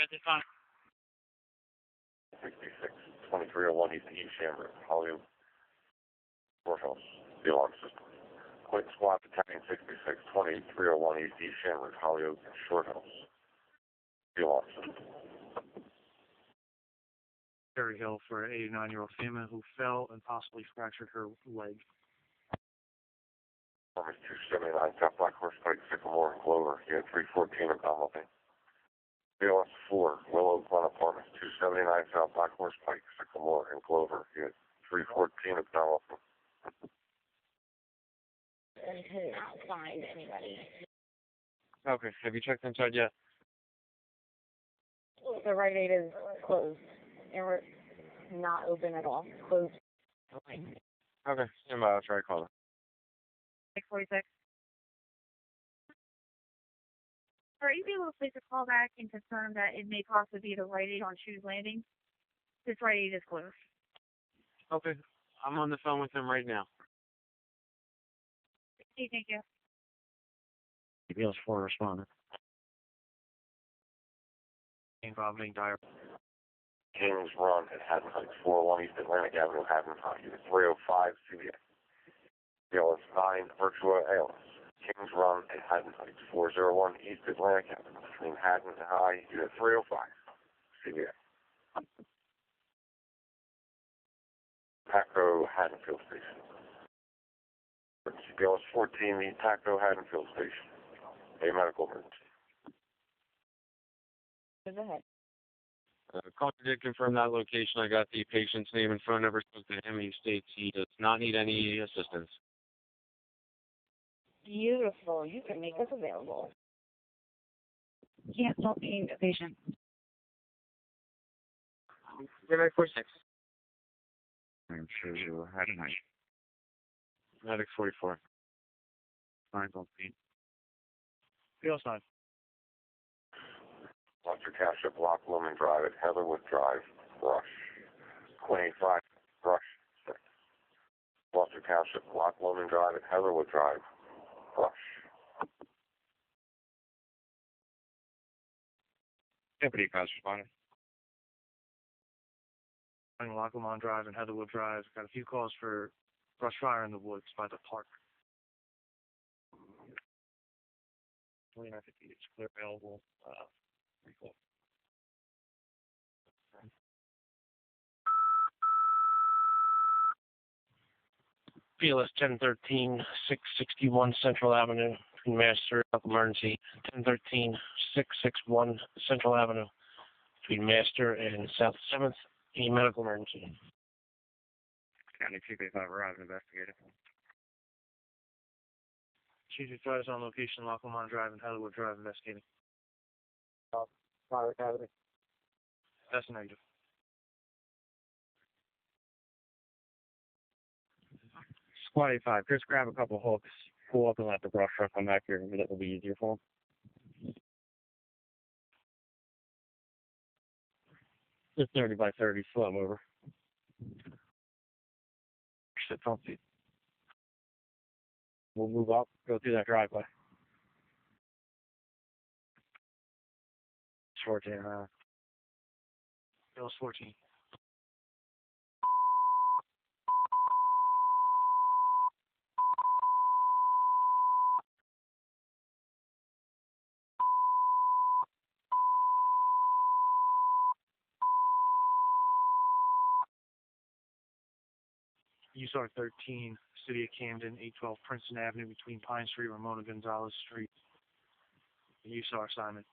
at this time? 66, 2301 East Shamrock, Hollywood Courthouse, the alarm system. Quick squad battalion 66, 2301 East Shamrock, Hollywood Shorthouse, the alarm system. Cherry Hill for an 89-year-old female who fell and possibly fractured her leg. Performance 279 South Black Horse Pike, Sycamore, and Clover. You had 314 abdominal pain. BLS 4, Willow Glen Apartments, 279 South Black Horse Pike, Sycamore, and Clover. You had 314 abdominal pain. And could not find anybody. Okay. Have you checked inside yet? The Rite Aid is closed. And we're not open at all. Closed. Okay. Okay. Stand by. I'll try to call her. 646. Are you able to place a call back and confirm that it may possibly be the Rite Aid on Shoes Landing? This Rite Aid is closed. Okay. I'm on the phone with him right now. Okay, thank you. BLS 4 responder. Vomiting, diarrhea. Kings Run at Haddon Heights, 401 East Atlantic Avenue, Haddon Heights, Unit 305, CVA. BLS 9, Virtua ALS. Kings Run at Haddon Heights, 401 East Atlantic Avenue, between Haddon and High, Unit 305, CVA. Paco Haddonfield Station. BLS 14, the Paco Haddonfield Station. A medical emergency. Go ahead. Caller did confirm that location. I got the patient's name and phone number. Spoke to him. He states he does not need any assistance. Beautiful. You can make us available. Can't stop being a patient. 4946. Shows you Haddon Heights. Medic 44. Fine, don't be. BLS 9. Dr. Township, Lock Lumen Drive at Heatherwood Drive, Rush. 25, Rush. Gloucester Township, Lock Lumen Drive at Heatherwood Drive, Rush. Deputy Cops responding. Lackawanna Drive and Heatherwood Drive. Got a few calls for brush fire in the woods by the park. 2950 is clear available. Recall. BLS 1013 661 Central Avenue, between Master and Emergency. 1013 661 Central Avenue, between Master and South 7th. A medical emergency. County 235 arrived and investigated. Chief advised on location, Lackawanna Drive and Heatherwood Drive, investigating. Fire Academy. That's negative. Squad 85, just grab a couple hooks, pull up and let the brush truck come back here. That will be easier for him. Just 30 by 30, slow mover. Sit front seat. We'll move up, go through that driveway. 14, BLS 14. USAR 13, City of Camden, 812 Princeton Avenue, between Pine Street and Ramona Gonzalez Street. USAR assignment.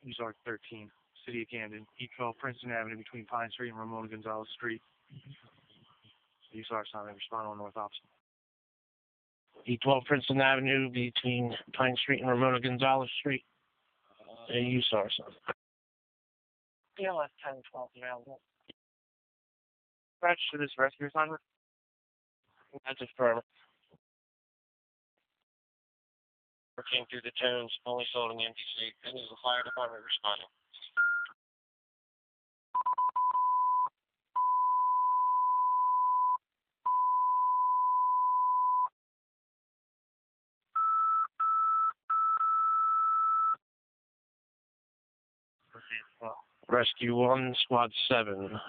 USAR 13, City of Camden, 812 Princeton Avenue, between Pine Street and Ramona Gonzalez Street. USAR assignment. Respond on North Opposite. 812 Princeton Avenue, between Pine Street and Ramona Gonzalez Street. USAR assignment. BLS 1012 available. Dispatch to this rescue assignment. That's affirmative. Working through the tones, only sold in the empty seat. This is the fire department responding. Rescue 1, Squad 7.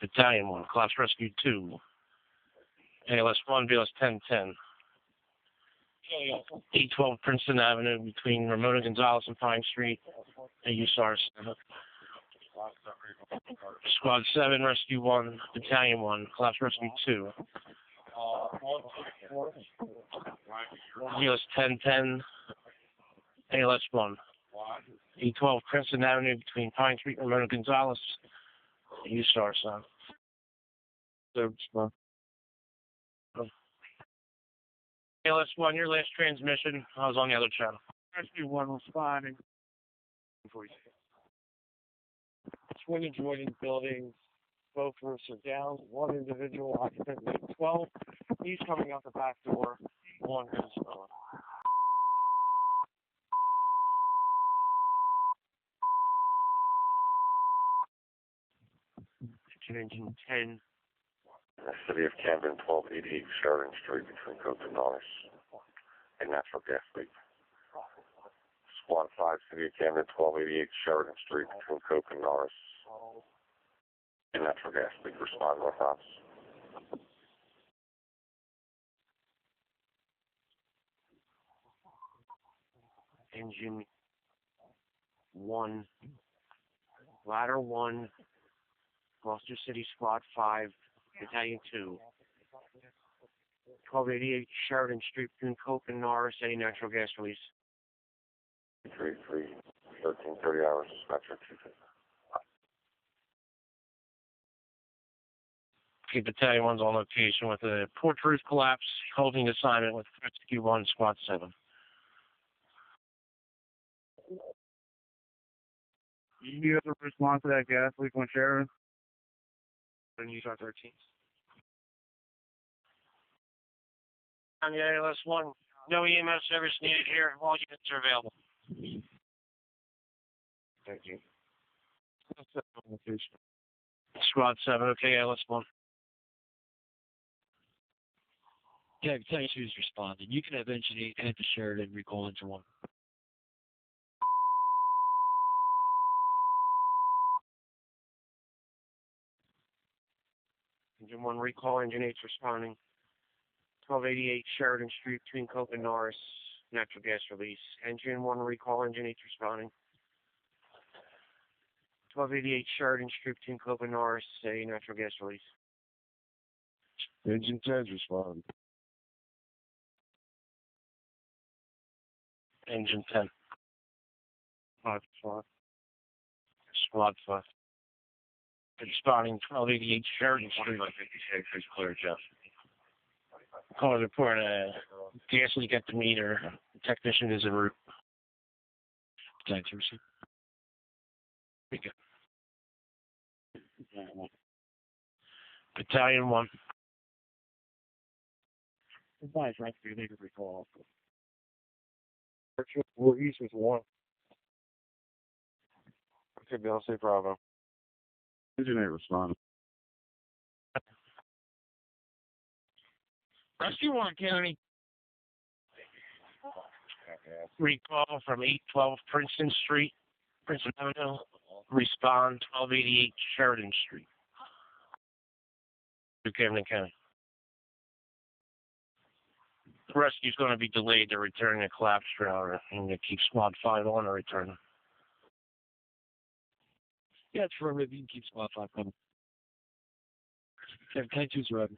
Battalion 1, Collapse Rescue 2. ALS 1, BLS 1010. 812 Princeton Avenue between Ramona Gonzalez and Pine Street. AUSAR 7. Squad 7, Rescue 1, Battalion 1, Collapse Rescue 2. BLS 1010. ALS 1. 812 Princeton Avenue between Pine Street and Ramona Gonzalez. USAR, son. ALS 1, your last transmission. I was on the other channel. Rescue 1 responding. Twin adjoining buildings. Both roofs are down. One individual occupant named 12. He's coming out the back door. One is Engine 10. The city of Camden, 1288 Sheridan Street between Coates and Norris. A natural gas leak. Squad 5, city of Camden, 1288 Sheridan Street between Coates and Norris. A natural gas leak. Respond north ops. Engine 1. Ladder 1. Gloucester City Squad 5. Battalion 2. 1288 Sheridan Street between Coke and Norris. Any natural gas release. 33, 1330 hours, dispatcher 250. Okay, Battalion 1's on location with a porch roof collapse, holding assignment with Rescue 1, Squad 7. You have to respond to that gas leak on Sheridan? And USAR 13. On the ALS 1, no EMS service needed here. All units are available. Thank you. Squad 7, okay, ALS 1. Yeah, Battalion 2 is responding. You can have Engine 8 head to Sheridan, recall Engine 1. Engine 1 recall, Engine 8's responding. 1288 Sheridan Street between Coke and Norris. Natural gas release. Engine 1 recall, Engine 8's responding. 1288 Sheridan Street between Coke and Norris. A natural gas release. Engine 10's responding. Engine 10. Squad Squad 5. Responding 1288 Sheridan Street. 56 is clear, Jeff. Call report a gas leak at the meter. The technician is en route. Battalion 2 receive. Battalion 1. Advise rescue, they could recall. We're east with 1. Okay, Bill, say Bravo. Engine 8 responding. Rescue 1 County. Recall from 812 Princeton Street, Princeton Avenue. Respond 1288 Sheridan Street. To Camden County. The rescue's going to be delayed. They're returning a collapsed trailer, and they keep Squad 5 on a return. Yeah, it's affirmative. You can keep Squad 5 coming. Yeah, Battalion 2's arriving.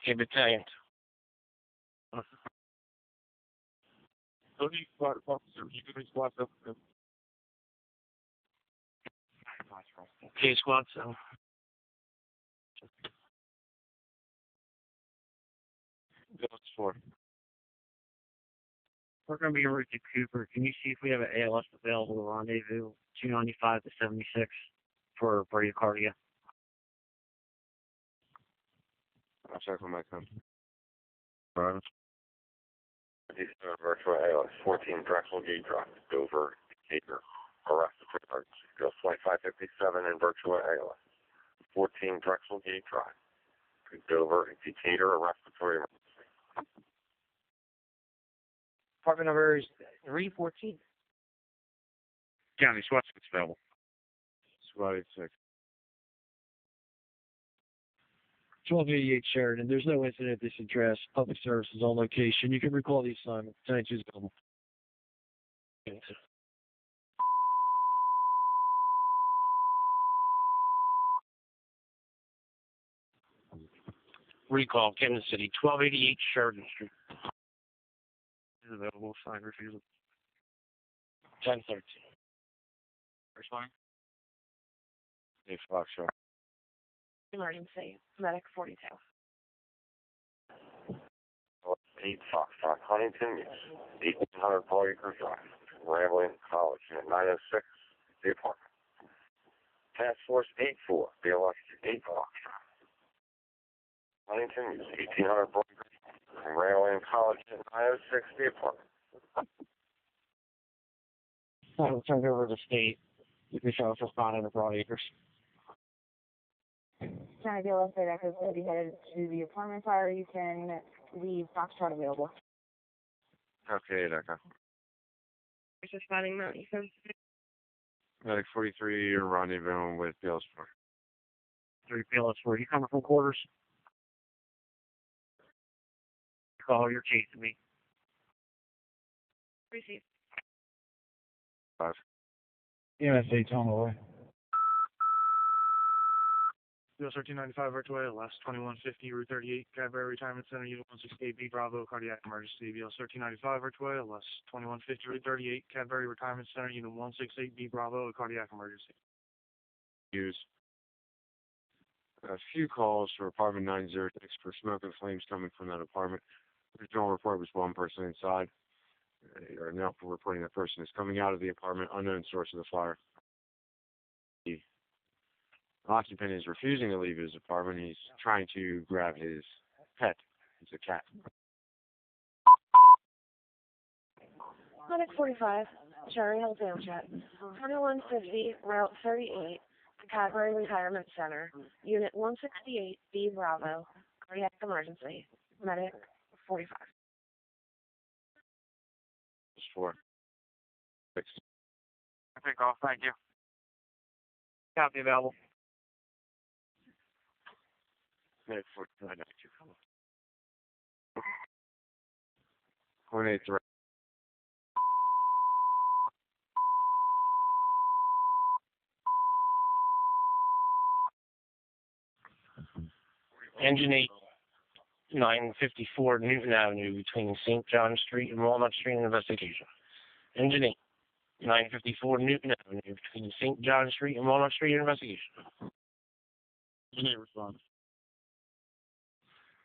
Okay, Battalion. Okay, Squad 7. Village 4. We're going to be in route to Cooper. Can you see if we have an ALS available to rendezvous 295 to 76 for bradycardia? I'll check on my company. Virtual ALS, 14 Drexel Gate Drive, Dover, Decatur. Arrested for Go Flight 557 and Virtual ALS. 14 Drexel Gate Drive, Dover, Decatur. Arrested for emergency. Department number is 314. County SWAT is available. Squad 86. 1288 Sheridan. There's no incident at this address. Public service is on location. You can recall the assignment. 10-2 is available. Recall, Camden City, 1288 Sheridan Street. Is available. Sign refusal. 1013. Responding. 8 Foxtrot. Emergency. Medic 42. 8 Foxtrot, Huntington, 1800 Paul Acre Drive, Rambling College, at 906, the apartment. Task Force 84, BLS 8 Foxtrot. Huntington, 1800 Paul Acre Drive, Rambling College, at 906, the apartment. I will turn it over to the state. You can show us responding to Broad Acres. County BLS directors will be headed to the apartment fire. You can leave Foxtrot available. Okay, Echo. Responding Mount Ethan. Medic 43, you're rendezvousing with BLS 4. 3 PLS 4. You coming from quarters? Call, you're chasing me. Receive. 5. EMS 8 on the way. US 1395 Virtual ALS 2150 Route 38 Cadbury Retirement Center Unit 168B Bravo Cardiac Emergency. BLS 1395 Virtual ALS 2150 Route 38 Cadbury Retirement Center Unit 168B Bravo Cardiac Emergency. Use a few calls for apartment 906 for smoke and flames coming from that apartment. The original report was one person inside. They are now reporting that person is coming out of the apartment, unknown source of the fire. The occupant is refusing to leave his apartment. He's trying to grab his pet. It's a cat. Medic 45, Cherry Hill Township, 2150 Route 38, Cadbury Retirement Center, Unit 168B Bravo, cardiac emergency. Medic 45. Just 4. 6. I think off. Thank you. Copy available. Medic 49, 92. Coordinate direct. Engine 8, 954 Newton Avenue between St. John Street and Walnut Street in investigation. Engine 8, 954 Newton Avenue between St. John Street and Walnut Street in investigation. Engine 8 response.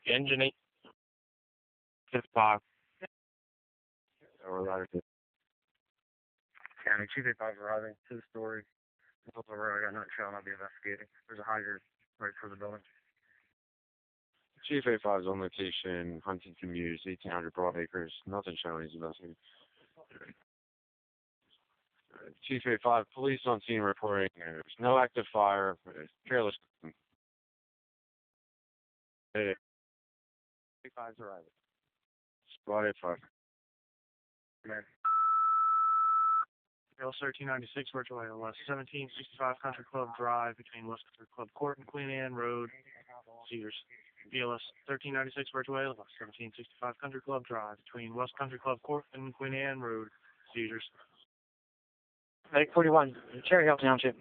Engine 8, 55. Or ladder. County Chief 85 arriving to the story. Over, I got not shown. I'll be investigating. There's a hydrant right for the building. Chief 85 is on location, Huntington Mews, 1800 Broad Acres. Nothing showing. He's investigating. Chief 85, police on scene reporting there's no active fire. Careless. 85's arriving. Squad 85. BLS 1396 Virtual ALS 1765 Country Club Drive between West Country Club Court and Queen Anne Road, Cedars. BLS 1396 Virtual ALS 1765 Country Club Drive between West Country Club Court and Queen Anne Road, Cedars. Medic 41, Cherry Hill Township,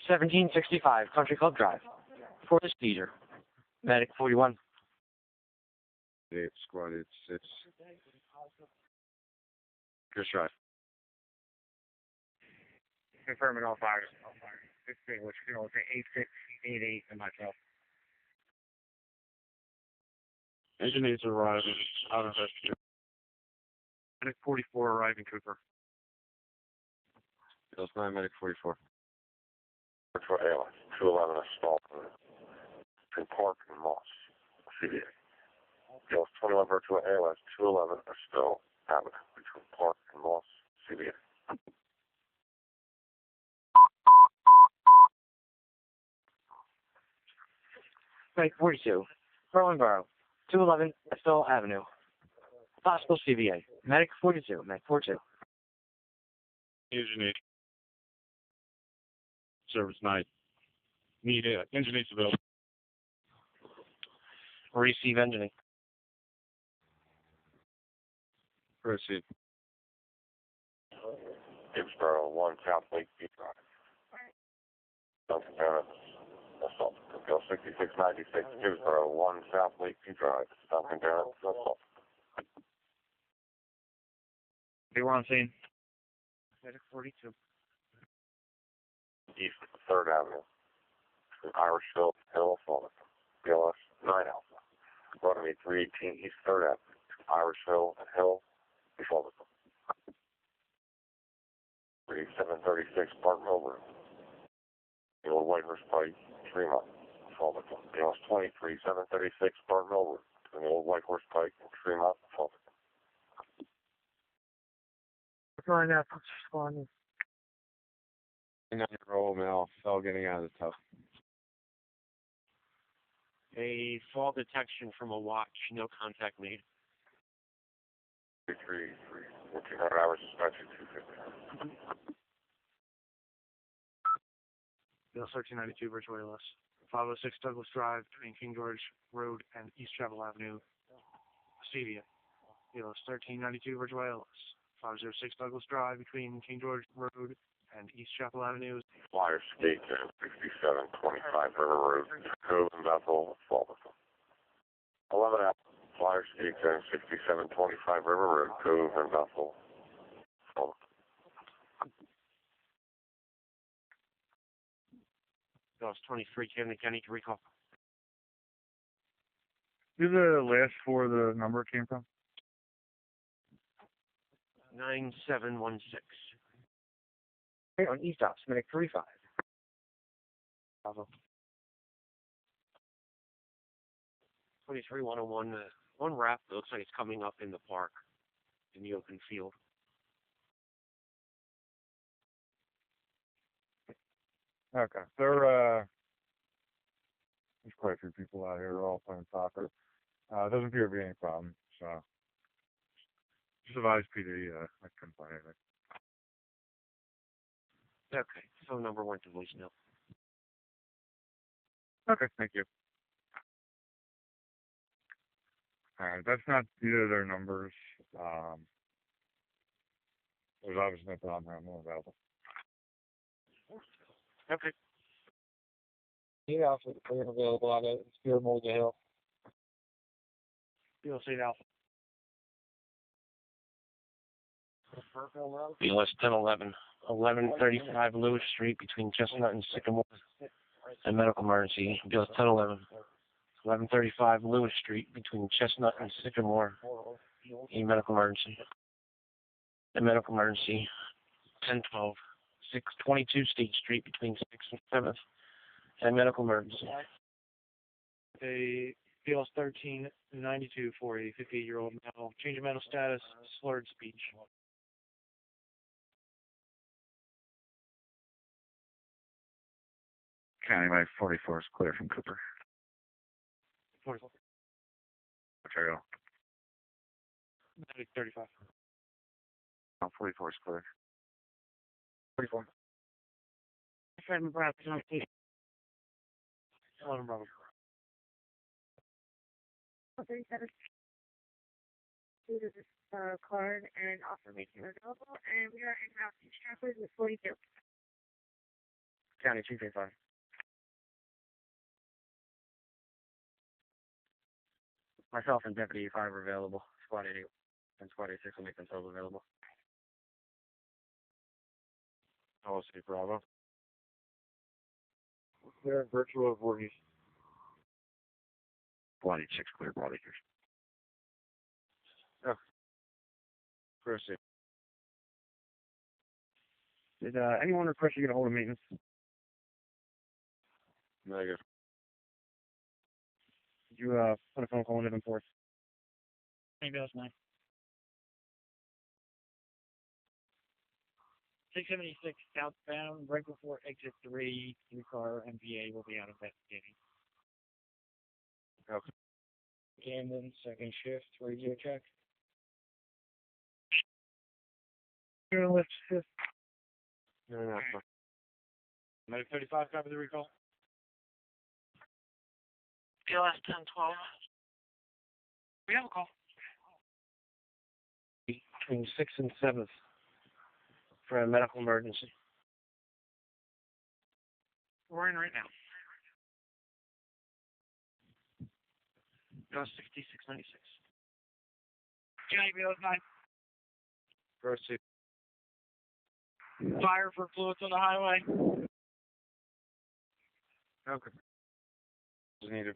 1765 Country Club Drive. For the seizure. Medic 41. Squad 86. Good shot. Confirming all fires. 16, which can only say 8688 and myself. Engine 8's arriving. Out of investigation. Medic 44 arriving, Cooper. Bill's 9, Medic 44. For ALS, 211 Stall, between Park and Moss, CBA. Bill's 21 Virtual ALS, 211 Estelle Avenue, between Park and Moss, CBA. Medic 42, Berlin Borough, 211 Estelle Avenue. Possible CVA. Medic 42, Medic 42. Engine 8. service night. Need engine needs available. Receive engineering. Proceed. Gibbsboro 1 South Lakeview Drive. Dunkin' Donuts. Assault. Bill 6696, Gibbsboro 1 South Lakeview Drive. Dunkin' Donuts. Assault. They were on scene. Medic 42. East 3rd Avenue. Irishville, Hill, Fulton. BLS 9 Alpha. Rotary 318 East 3rd Avenue. Irishville and Hill, Fulton. 3736 Park Milburn. The old Whitehorse Pike, Tremont, Fulton. BLS 23 736 Park Milburn. The old Whitehorse Pike, Tremont, Fulton. Going up, responding. 9-year-old male fell getting out of the tub. A fall detection from a watch. No contact made. 333. 1400 hours suspension 250. Bill 1392, Virtual ALS. 506 Douglas Drive between King George Road and East Chapel Avenue, Stevia. BLS 1392, Virtual ALS. 506 Douglas Drive between King George Road and East Chapel Avenue. Flyer Skate 6725 River Road, Cove and Bethel, Fulton. 11 out. Flyer Skate 6725 River Road, Cove and Bethel, Fulton. BLS 23, Camden County to recall. Who the last four the number came from? 9716. Okay, on East Ops, Medic 35. Bravo. 23101. One wrap that looks like it's coming up in the park, in the open field. Okay. There's quite a few people out here. They're all playing soccer. Doesn't appear to be any problem. So just advise PD. I couldn't find anything. Okay, phone number went to voicemail. Okay, thank you. That's not either of their numbers. There's obviously nothing on there. I'm not available. Okay. You also are available on it. Spear Mulga Hill. BLS 8 Alpha. BLS 1011. 1135 Lewis Street between Chestnut and Sycamore. A medical emergency. BLS 1011. 1135 Lewis Street between Chestnut and Sycamore. A medical emergency. A medical emergency. 1012. 622 State Street between 6th and 7th. A medical emergency. A BLS 1392 for a 58-year-old male. Change of mental status, slurred speech. County Line 44 is clear from Cooper. 44. Ontario. Medic 35. 44 is clear. 44. From Bravo, North East. 11 Bravo. 37. Due to this card and offer making available, and we are in-house trappers with 42. County 235. Myself and Deputy 5 are available. Squad 80 and Squad 86 will make themselves available. Policy Bravo. Clear virtual Voorhees. 186 clear body here. Oh. Proceed. Did anyone request you get a hold of maintenance? Negative. Did you put a phone call into them for us? Maybe that's 9. 676 southbound, right before exit 3, 3-car MPA will be out investigating. Okay. Camden, second shift, radio check. Lift shift. No. Medic 35, copy the recall. BLS 1012. We have a call. Between 6th and 7th for a medical emergency. We're in right now. BLS 6696. BLS 9. Proceed. Fire for fluids on the highway. Okay. Is needed.